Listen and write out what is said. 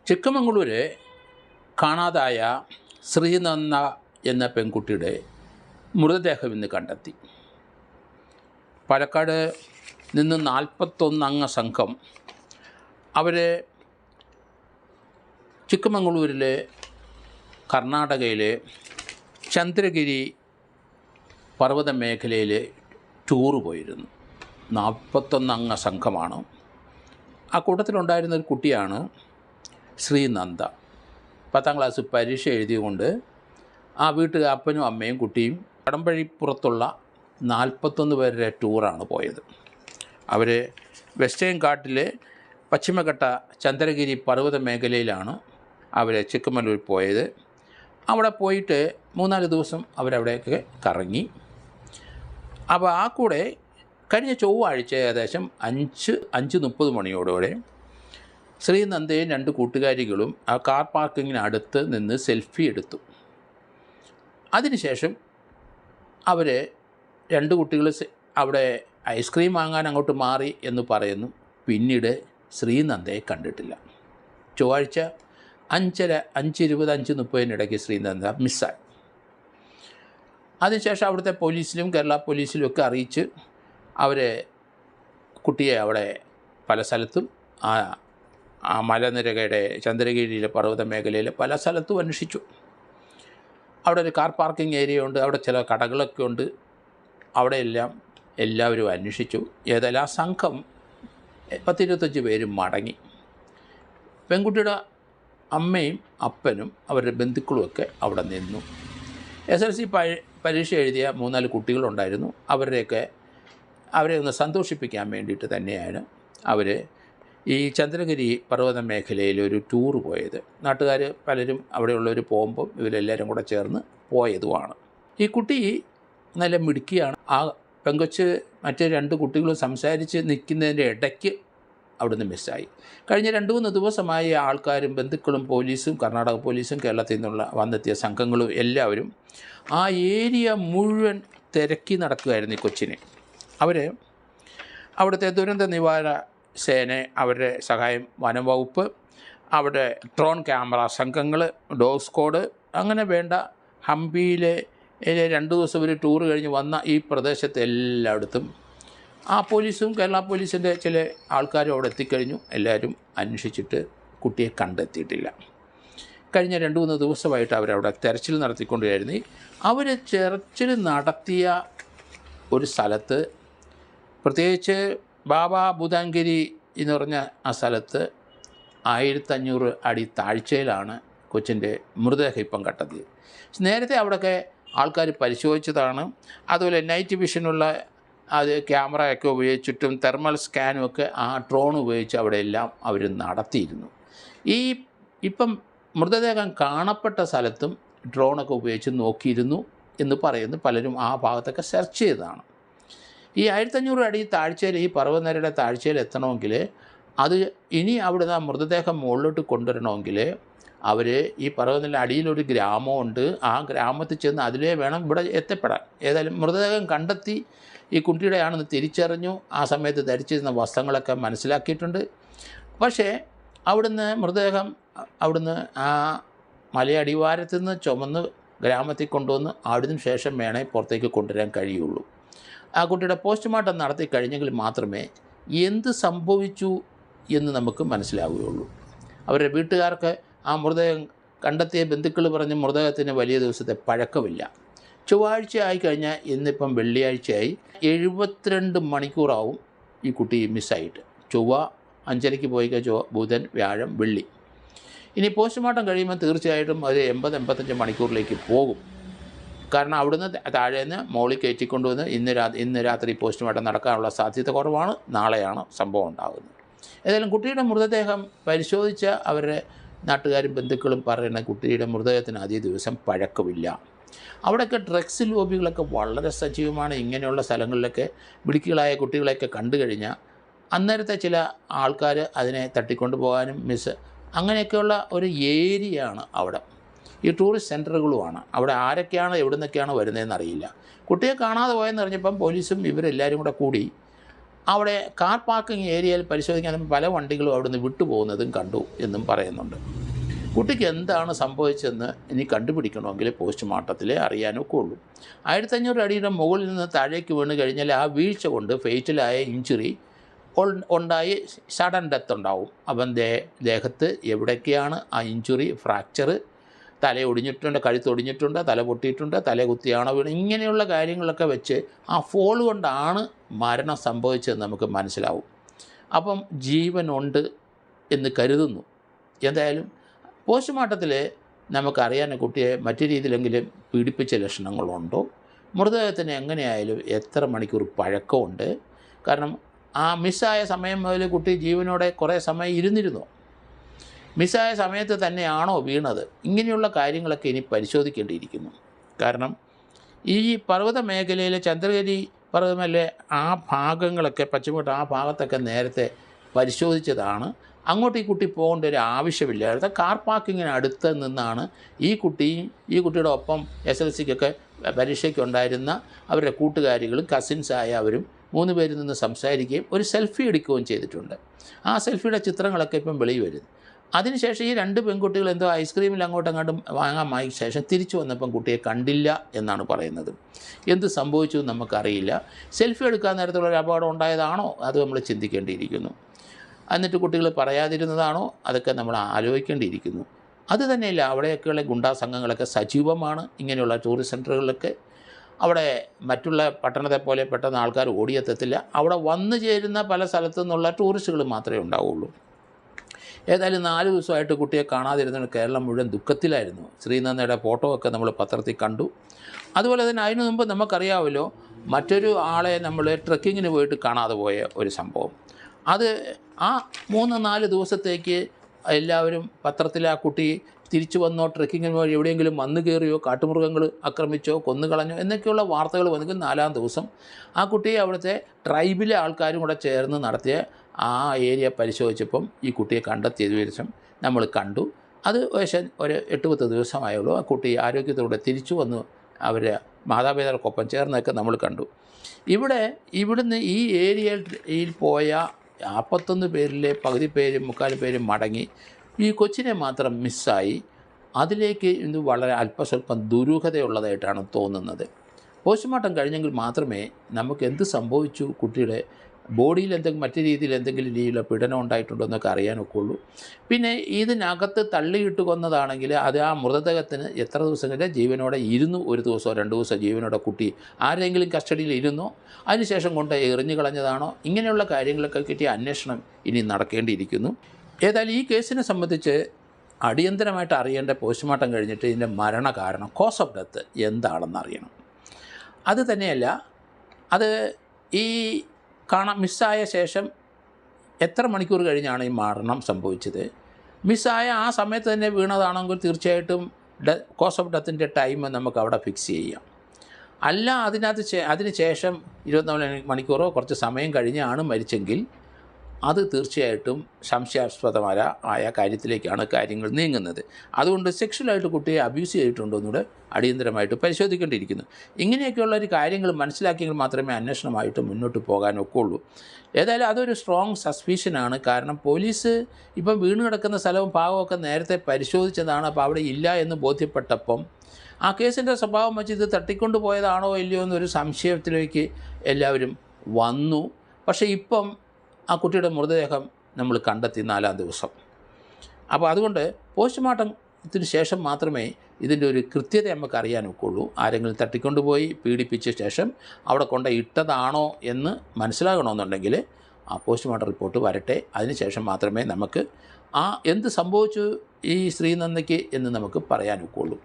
ചിക്കമംഗളൂര് കാണാതായ ശ്രീനന്ദ എന്ന പെൺകുട്ടിയുടെ മൃതദേഹം ഇന്ന് കണ്ടെത്തി. പാലക്കാട് നിന്ന് 41 അംഗ സംഘം അവർ ചിക്കമംഗളൂരിലെ കർണാടകയിലെ ചന്ദ്രഗിരി പർവ്വത മേഖലയിൽ ടൂറ് പോയിരുന്നു. 41 അംഗ സംഘമാണ്. ആ കൂട്ടത്തിലുണ്ടായിരുന്നൊരു കുട്ടിയാണ് ശ്രീനന്ദ. 10ാം ക്ലാസ് പരീക്ഷ എഴുതിയുകൊണ്ട് ആ വീട്ടിൽ അപ്പനും അമ്മയും കുട്ടിയും കടമ്പഴിപ്പുറത്തുള്ള 41 പേരുടെ ടൂറാണ് പോയത്. അവർ വെസ്റ്റേൺ ഘാട്ടിലെ പശ്ചിമഘട്ട ചന്ദ്രഗിരി പർവ്വത മേഖലയിലാണ് അവർ ചിക്കമംഗളൂർ പോയത്. അവിടെ പോയിട്ട് 3-4 ദിവസം അവരവിടെയൊക്കെ കറങ്ങി. അപ്പോൾ ആ കൂടെ കഴിഞ്ഞ ചൊവ്വാഴ്ച ഏകദേശം 5:30 മണിയോടുകൂടെ ശ്രീനന്ദയും 2 കൂട്ടുകാരികളും ആ കാർ പാർക്കിങ്ങിനടുത്ത് നിന്ന് സെൽഫി എടുത്തു. അതിനുശേഷം അവർ 2 കുട്ടികൾ അവിടെ ഐസ്ക്രീം വാങ്ങാൻ അങ്ങോട്ട് മാറി എന്ന് പറയുന്നു. പിന്നീട് ശ്രീനന്ദയെ കണ്ടിട്ടില്ല. ചൊവ്വാഴ്ച 5:30, 5:20, 5:30 ശ്രീനന്ദ മിസ്സായി. അതിനുശേഷം അവിടുത്തെ പോലീസിലും കേരള പോലീസിലും ഒക്കെ അറിയിച്ച് അവർ കുട്ടിയെ അവിടെ പല സ്ഥലത്തും ആ മലനിരകളുടെ ചന്ദ്രഗിരിയിലെ പർവ്വത മേഖലയിലെ പല സ്ഥലത്തും അന്വേഷിച്ചു. അവിടെ ഒരു കാർ പാർക്കിംഗ് ഏരിയ ഉണ്ട്, അവിടെ ചില കടകളൊക്കെ ഉണ്ട്. അവിടെയെല്ലാം എല്ലാവരും അന്വേഷിച്ചു. ഏതായാലും ആ സംഘം 10-25 പേരും മടങ്ങി. പെൺകുട്ടിയുടെ അമ്മയും അപ്പനും അവരുടെ ബന്ധുക്കളുമൊക്കെ അവിടെ നിന്നു. SLC പരീക്ഷ എഴുതിയ 3-4 കുട്ടികളുണ്ടായിരുന്നു. അവരെ ഒന്ന് സന്തോഷിപ്പിക്കാൻ വേണ്ടിയിട്ട് തന്നെയാണ് അവർ ഈ ചന്ദ്രഗിരി പർവ്വത മേഖലയിൽ ഒരു ടൂർ പോയത്. നാട്ടുകാർ പലരും അവിടെയുള്ളവർ പോകുമ്പം ഇവരെല്ലാവരും കൂടെ ചേർന്ന് പോയതുമാണ്. ഈ കുട്ടി നല്ല മിടുക്കിയാണ്. ആ പെങ്കൊച്ച് മറ്റേ 2 കുട്ടികളും സംസാരിച്ച് നിൽക്കുന്നതിൻ്റെ ഇടയ്ക്ക് അവിടുന്ന് മിസ്സായി. കഴിഞ്ഞ 2-3 ദിവസമായി ആൾക്കാരും ബന്ധുക്കളും പോലീസും കർണാടക പോലീസും കേരളത്തിൽ നിന്നുള്ള വന്നെത്തിയ സംഘങ്ങളും എല്ലാവരും ആ ഏരിയ മുഴുവൻ തിരക്കി നടക്കുകയായിരുന്നു ഈ കൊച്ചിനെ. അവിടുത്തെ ദുരന്ത നിവാരണ സേന, അവരുടെ സഹായം വനം വകുപ്പ്, അവിടെ ഡ്രോൺ ക്യാമറ സംഘങ്ങൾ, ഡോഗ് സ്ക്വാഡ്, അങ്ങനെ വേണ്ട ഹംപിയിലെ 2 ദിവസം ഒരു ടൂർ കഴിഞ്ഞ് വന്ന ഈ പ്രദേശത്ത് എല്ലായിടത്തും ആ പോലീസും കേരള പോലീസിൻ്റെ ചില ആൾക്കാരും അവിടെ എത്തിക്കഴിഞ്ഞു. എല്ലാവരും അന്വേഷിച്ചിട്ട് കുട്ടിയെ കണ്ടെത്തിയിട്ടില്ല. കഴിഞ്ഞ 2-3 ദിവസമായിട്ട് അവരവിടെ തെരച്ചിൽ നടത്തിക്കൊണ്ടിരുന്നു. അവർ തെരച്ചിൽ നടത്തിയ ഒരു സ്ഥലത്ത്, പ്രത്യേകിച്ച് ബാബ ബുദാംഗിരി എന്ന് പറഞ്ഞ ആ സ്ഥലത്ത് 1500 അടി താഴ്ചയിലാണ് കൊച്ചിൻ്റെ മൃതദേഹം ഇപ്പം കണ്ടെത്തിയത്. നേരത്തെ അവിടെയൊക്കെ ആൾക്കാർ പരിശോധിച്ചതാണ്. അതുപോലെ നൈറ്റ് വിഷനുള്ള അത് ക്യാമറയൊക്കെ ഉപയോഗിച്ചിട്ടും തെർമൽ സ്കാനും ഒക്കെ ആ ഡ്രോൺ ഉപയോഗിച്ച് അവിടെയെല്ലാം അവർ നടത്തിയിരുന്നു. ഇപ്പം മൃതദേഹം കാണപ്പെട്ട സ്ഥലത്തും ഡ്രോണൊക്കെ ഉപയോഗിച്ച് നോക്കിയിരുന്നു എന്ന് പറയുന്നു. പലരും ആ ഭാഗത്തൊക്കെ സെർച്ച് ചെയ്തതാണ്. ഈ 1500 അടി താഴ്ചയിൽ, ഈ പർവ്വതനിരയുടെ താഴ്ചയിൽ എത്തണമെങ്കിൽ, അത് ഇനി അവിടുന്ന് ആ മൃതദേഹം മുകളിലോട്ട് കൊണ്ടുവരണമെങ്കിൽ അവർ ഈ പർവ്വതനിരയുടെ അടിയിലൊരു ഗ്രാമമുണ്ട്. ആ ഗ്രാമത്തിൽ ചെന്ന് അതിലേ വേണം ഇവിടെ എത്തപ്പെടാൻ. ഏതായാലും മൃതദേഹം കണ്ടെത്തി. ഈ കുട്ടിയുടെ ആണെന്ന് തിരിച്ചറിഞ്ഞു. ആ സമയത്ത് ധരിച്ചിരുന്ന വസ്ത്രങ്ങളൊക്കെ മനസ്സിലാക്കിയിട്ടുണ്ട്. പക്ഷേ മൃതദേഹം അവിടുന്ന് ആ മലയടിവാരത്തു നിന്ന് ചുമന്ന് ഗ്രാമത്തിൽ കൊണ്ടുവന്ന് അവിടുന്ന് ശേഷം വേണേ പുറത്തേക്ക് കൊണ്ടുവരാൻ കഴിയുള്ളൂ. ആ കുട്ടിയുടെ പോസ്റ്റ്മോർട്ടം നടത്തി കഴിഞ്ഞെങ്കിൽ മാത്രമേ എന്ത് സംഭവിച്ചു എന്ന് നമുക്ക് മനസ്സിലാവുകയുള്ളൂ. അവരുടെ വീട്ടുകാർക്ക് ആ മൃതദേഹം കണ്ടെത്തിയ ബന്ധുക്കൾ പറഞ്ഞ് മൃതദേഹത്തിന് വലിയ ദിവസത്തെ പഴക്കമില്ല. ചൊവ്വാഴ്ച ആയിക്കഴിഞ്ഞാൽ ഇന്നിപ്പം വെള്ളിയാഴ്ചയായി. 72 മണിക്കൂറാവും ഈ കുട്ടി മിസ്സായിട്ട്. ചൊവ്വ 5:30 പോയി ബുധൻ, വ്യാഴം, വെള്ളി. ഇനി പോസ്റ്റ്മോർട്ടം കഴിയുമ്പോൾ തീർച്ചയായിട്ടും ഒരു 80-85 മണിക്കൂറിലേക്ക് പോകും. കാരണം അവിടുന്ന് താഴേന്ന് മോളിൽ കയറ്റിക്കൊണ്ടുവന്ന് ഇന്ന് രാത്രി പോസ്റ്റ്മോർട്ടം നടക്കാനുള്ള സാധ്യത കുറവാണ്. നാളെയാണ് സംഭവം ഉണ്ടാകുന്നത്. ഏതായാലും കുട്ടിയുടെ മൃതദേഹം പരിശോധിച്ച അവരുടെ നാട്ടുകാരും ബന്ധുക്കളും പറയുന്ന കുട്ടിയുടെ മൃതദേഹത്തിന് അധിക ദിവസം പഴക്കമില്ല. അവിടെയൊക്കെ ഡ്രഗ്സ് ലോബികളൊക്കെ വളരെ സജീവമാണ്. ഇങ്ങനെയുള്ള സ്ഥലങ്ങളിലൊക്കെ മിടുക്കികളായ കുട്ടികളെയൊക്കെ കണ്ടു കഴിഞ്ഞാൽ അന്നേരത്തെ ചില ആൾക്കാർ അതിനെ തട്ടിക്കൊണ്ടു പോകാനും അങ്ങനെയൊക്കെയുള്ള ഒരു ഏരിയയാണ് അവിടെ. ഈ ടൂറിസ്റ്റ് സെൻറ്ററുകളുമാണ്. അവിടെ ആരൊക്കെയാണ് എവിടെ നിന്നൊക്കെയാണ് വരുന്നതെന്ന് അറിയില്ല. കുട്ടിയെ കാണാതെ പോയെന്ന് അറിഞ്ഞപ്പം പോലീസും ഇവരെല്ലാവരും കൂടെ കൂടി അവിടെ കാർ പാർക്കിംഗ് ഏരിയയിൽ പരിശോധിക്കാൻ പല വണ്ടികളും അവിടുന്ന് വിട്ടുപോകുന്നതും കണ്ടു എന്നും പറയുന്നുണ്ട്. കുട്ടിക്ക് എന്താണ് സംഭവിച്ചതെന്ന് ഇനി കണ്ടുപിടിക്കണമെങ്കിൽ പോസ്റ്റ്മോർട്ടത്തിലേ അറിയാനൊക്കെ ഉള്ളൂ. 1500 അടിയുടെ മുകളിൽ നിന്ന് താഴേക്ക് വീണ് കഴിഞ്ഞാൽ ആ വീഴ്ച കൊണ്ട് ഫേറ്റലായ ഇഞ്ചുറി ഉണ്ടായി സഡൻ ഡെത്ത് ഉണ്ടാവും. അപ്പം ദേഹത്ത് എവിടേക്കാണ് ആ ഇഞ്ചുറി, ഫ്രാക്ചർ, തല ഒടിഞ്ഞിട്ടുണ്ട്, കഴുത്തൊടിഞ്ഞിട്ടുണ്ട്, തല പൊട്ടിയിട്ടുണ്ട്, തല കുത്തിയാണോ വീണ്, ഇങ്ങനെയുള്ള കാര്യങ്ങളൊക്കെ വെച്ച് ആ ഫോൾ കൊണ്ടാണ് മരണം സംഭവിച്ചതെന്ന് നമുക്ക് മനസ്സിലാവും. അപ്പം ജീവനുണ്ട് എന്ന് കരുതുന്നു. എന്തായാലും പോസ്റ്റ്മോർട്ടത്തിൽ നമുക്കറിയാൻ കുട്ടിയെ മറ്റു രീതിയിലെങ്കിലും പീഡിപ്പിച്ച ലക്ഷണങ്ങളുണ്ടോ, മൃതദേഹത്തിന് എങ്ങനെയായാലും എത്ര മണിക്കൂർ പഴക്കമുണ്ട്, കാരണം ആ മിസ്സായ സമയം മുതൽ കുട്ടി ജീവനോടെ കുറേ സമയം ഇരുന്നിരുന്നു, മിസ്സായ സമയത്ത് തന്നെയാണോ വീണത്, ഇങ്ങനെയുള്ള കാര്യങ്ങളൊക്കെ ഇനി പരിശോധിക്കേണ്ടിയിരിക്കുന്നു. കാരണം ഈ പർവ്വത മേഖലയിലെ ചന്ദ്രഗിരി പർവ്വതമേലെ ആ ഭാഗങ്ങളൊക്കെ പശ്ചിമഘട്ട ആ ഭാഗത്തൊക്കെ നേരത്തെ പരിശോധിച്ചതാണ്. അങ്ങോട്ട് ഈ കുട്ടി പോകേണ്ട ഒരു ആവശ്യമില്ലായിരുന്നു. കാർ പാർക്കിങ്ങിന് അടുത്ത് നിന്നാണ് ഈ കുട്ടിയുടെ ഒപ്പം SLCക്കൊക്കെ പരീക്ഷയ്ക്ക് ഉണ്ടായിരുന്ന അവരുടെ കൂട്ടുകാരികളും കസിൻസായ അവരും 3 പേരിൽ നിന്ന് സംസാരിക്കുകയും ഒരു സെൽഫി എടുക്കുകയും ചെയ്തിട്ടുണ്ട്. ആ സെൽഫിയുടെ ചിത്രങ്ങളൊക്കെ ഇപ്പം വെളിയിൽ വരുന്നു. അതിനുശേഷം ഈ 2 പെൺകുട്ടികൾ എന്തോ ഐസ്ക്രീമിൽ അങ്ങോട്ടും വാങ്ങാൻ ശേഷം തിരിച്ചു വന്നപ്പം കുട്ടിയെ കണ്ടില്ല എന്നാണ് പറയുന്നത്. എന്ത് സംഭവിച്ചു നമുക്കറിയില്ല. സെൽഫി എടുക്കാൻ നേരത്തുള്ള ഒരു അപകടം ഉണ്ടായതാണോ അത് നമ്മൾ ചിന്തിക്കേണ്ടിയിരിക്കുന്നു. എന്നിട്ട് കുട്ടികൾ പറയാതിരുന്നതാണോ അതൊക്കെ നമ്മൾ ആലോചിക്കേണ്ടിയിരിക്കുന്നു. അതുതന്നെയല്ല, അവിടെയൊക്കെയുള്ള ഗുണ്ടാ സംഘങ്ങളൊക്കെ സജീവമാണ്. ഇങ്ങനെയുള്ള ടൂറിസ്റ്റ് സെൻറ്ററുകളിലൊക്കെ അവിടെ മറ്റുള്ള പട്ടണത്തെ പോലെ പെട്ടെന്ന് ആൾക്കാർ ഓടിയെത്തത്തില്ല. അവിടെ വന്നു ചേരുന്ന പല സ്ഥലത്തു നിന്നുള്ള ടൂറിസ്റ്റുകൾ മാത്രമേ ഉണ്ടാവുള്ളൂ. ഏതായാലും 4 ദിവസമായിട്ട് കുട്ടിയെ കാണാതിരുന്നത് കേരളം മുഴുവൻ ദുഃഖത്തിലായിരുന്നു. ശ്രീനന്ദയുടെ ഫോട്ടോ ഒക്കെ നമ്മൾ പത്രത്തിൽ കണ്ടു. അതുപോലെ തന്നെ അതിനു മുമ്പ് നമുക്കറിയാമല്ലോ, മറ്റൊരു ആളെ നമ്മൾ ട്രെക്കിങ്ങിന് പോയിട്ട് കാണാതെ പോയ ഒരു സംഭവം. അത് ആ 3-4 ദിവസത്തേക്ക് എല്ലാവരും പത്രത്തിൽ ആ കുട്ടി തിരിച്ചു വന്നോ, ട്രെക്കിങ്ങിന് പോയി എവിടെയെങ്കിലും വന്നു കയറിയോ, കാട്ടുമൃഗങ്ങൾ ആക്രമിച്ചോ, കൊന്നുകളഞ്ഞോ എന്നൊക്കെയുള്ള വാർത്തകൾ വന്നെങ്കിൽ 4-ാം ദിവസം ആ കുട്ടിയെ അവിടുത്തെ ട്രൈബിലെ ആൾക്കാരും കൂടെ ചേർന്ന് നടത്തിയ ആ ഏരിയ പരിശോധിച്ചപ്പം ഈ കുട്ടിയെ കണ്ടെത്തിയ ദിവസം നമ്മൾ കണ്ടു. അത് ഒരു 8-10 ദിവസമായുള്ളൂ. ആ കുട്ടി ആരോഗ്യത്തോടെ തിരിച്ചു വന്നു അവരെ മാതാപിതാക്കൾക്കൊപ്പം ചേർന്നൊക്കെ നമ്മൾ കണ്ടു. ഇവിടുന്ന് ഈ ഏരിയയിൽ പോയ 51 പേരിലെ പകുതി പേരും 3/4 പേരും മടങ്ങി. ഈ കൊച്ചിനെ മാത്രം മിസ്സായി. അതിലേക്ക് ഇത് വളരെ അല്പസ്വല്പം ദുരൂഹതയുള്ളതായിട്ടാണ് തോന്നുന്നത്. പോസ്റ്റ്മോർട്ടം കഴിഞ്ഞെങ്കിൽ മാത്രമേ നമുക്ക് എന്ത് സംഭവിച്ചു, കുട്ടിയുടെ ബോഡിയിൽ മറ്റു രീതിയിൽ എന്തെങ്കിലും രീതിയിലുള്ള പീഡനം ഉണ്ടായിട്ടുണ്ടോ എന്നൊക്കെ അറിയാനൊക്കെ ഉള്ളൂ. പിന്നെ ഇതിനകത്ത് തള്ളിയിട്ട് കൊന്നതാണെങ്കിൽ അത് ആ മൃതദേഹത്തിന് എത്ര ദിവസം കഴിഞ്ഞാൽ ജീവനോടെ ഇരുന്നു, 1 ദിവസമോ 2 ദിവസമോ ജീവനോടെ കുട്ടി ആരെങ്കിലും കസ്റ്റഡിയിൽ ഇരുന്നോ, അതിനുശേഷം കൊണ്ട് എറിഞ്ഞു കളഞ്ഞതാണോ, ഇങ്ങനെയുള്ള കാര്യങ്ങളൊക്കെ കിട്ടിയ അന്വേഷണം ഇനി നടക്കേണ്ടിയിരിക്കുന്നു. ഏതായാലും ഈ കേസിനെ സംബന്ധിച്ച് അടിയന്തരമായിട്ട് അറിയേണ്ട പോസ്റ്റ്മോർട്ടം കഴിഞ്ഞിട്ട് ഇതിൻ്റെ മരണകാരണം, കോസ് ഓഫ് ഡെത്ത് എന്താണെന്ന് അറിയണം. അത് തന്നെയല്ല, അത് ഈ മിസ്സായ ശേഷം എത്ര മണിക്കൂർ കഴിഞ്ഞാണ് ഈ മരണം സംഭവിച്ചത്. മിസ്സായ ആ സമയത്ത് തന്നെ വീണതാണെങ്കിൽ തീർച്ചയായിട്ടും കോസ് ഓഫ് ഡെത്തിൻ്റെ ടൈം നമുക്ക് അവിടെ ഫിക്സ് ചെയ്യാം. അല്ല അതിന് ശേഷം 24 മണിക്കൂറോ കുറച്ച് സമയം കഴിഞ്ഞാണ് മരിച്ചെങ്കിൽ അത് തീർച്ചയായിട്ടും സംശയാസ്പദമായ കാര്യത്തിലേക്കാണ് കാര്യങ്ങൾ നീങ്ങുന്നത്. അതുകൊണ്ട് സെക്ഷലായിട്ട് കുട്ടിയെ അബ്യൂസ് ചെയ്തിട്ടുണ്ടോ എന്നൂടെ അടിയന്തരമായിട്ട് പരിശോധിക്കേണ്ടിയിരിക്കുന്നു. ഇങ്ങനെയൊക്കെയുള്ള ഒരു കാര്യങ്ങൾ മനസ്സിലാക്കിയെങ്കിൽ മാത്രമേ അന്വേഷണമായിട്ട് മുന്നോട്ട് പോകാനൊക്കെ ഉള്ളൂ. ഏതായാലും അതൊരു സ്ട്രോങ് സസ്പീഷനാണ്. കാരണം പോലീസ് ഇപ്പം വീണ് കിടക്കുന്ന സ്ഥലവും ഭാഗമൊക്കെ നേരത്തെ പരിശോധിച്ചതാണ്. അപ്പോൾ അവിടെ ഇല്ല എന്ന് ബോധ്യപ്പെട്ടപ്പം ആ കേസിൻ്റെ സ്വഭാവം വെച്ച് ഇത് തട്ടിക്കൊണ്ട് പോയതാണോ ഇല്ലയോ എന്നൊരു സംശയത്തിലേക്ക് എല്ലാവരും വന്നു. പക്ഷേ ഇപ്പം ആ കുട്ടിയുടെ മൃതദേഹം നമ്മൾ കണ്ടെത്തി 4-ാം ദിവസം. അപ്പോൾ അതുകൊണ്ട് പോസ്റ്റ്മോർട്ടത്തിന് ശേഷം മാത്രമേ ഇതിൻ്റെ ഒരു കൃത്യത നമുക്ക് അറിയാനൊക്കെ ഉള്ളൂ. ആരെങ്കിലും തട്ടിക്കൊണ്ടുപോയി പീഡിപ്പിച്ച ശേഷം അവിടെ കൊണ്ട് ഇട്ടതാണോ എന്ന് മനസ്സിലാകണമെന്നുണ്ടെങ്കിൽ ആ പോസ്റ്റ്മോർട്ടം റിപ്പോർട്ട് വരട്ടെ. അതിനുശേഷം മാത്രമേ നമുക്ക് എന്ത് സംഭവിച്ചു ഈ ശ്രീനന്ദയ്ക്ക് എന്ന് നമുക്ക് പറയാനൊക്കെ ഉള്ളൂ.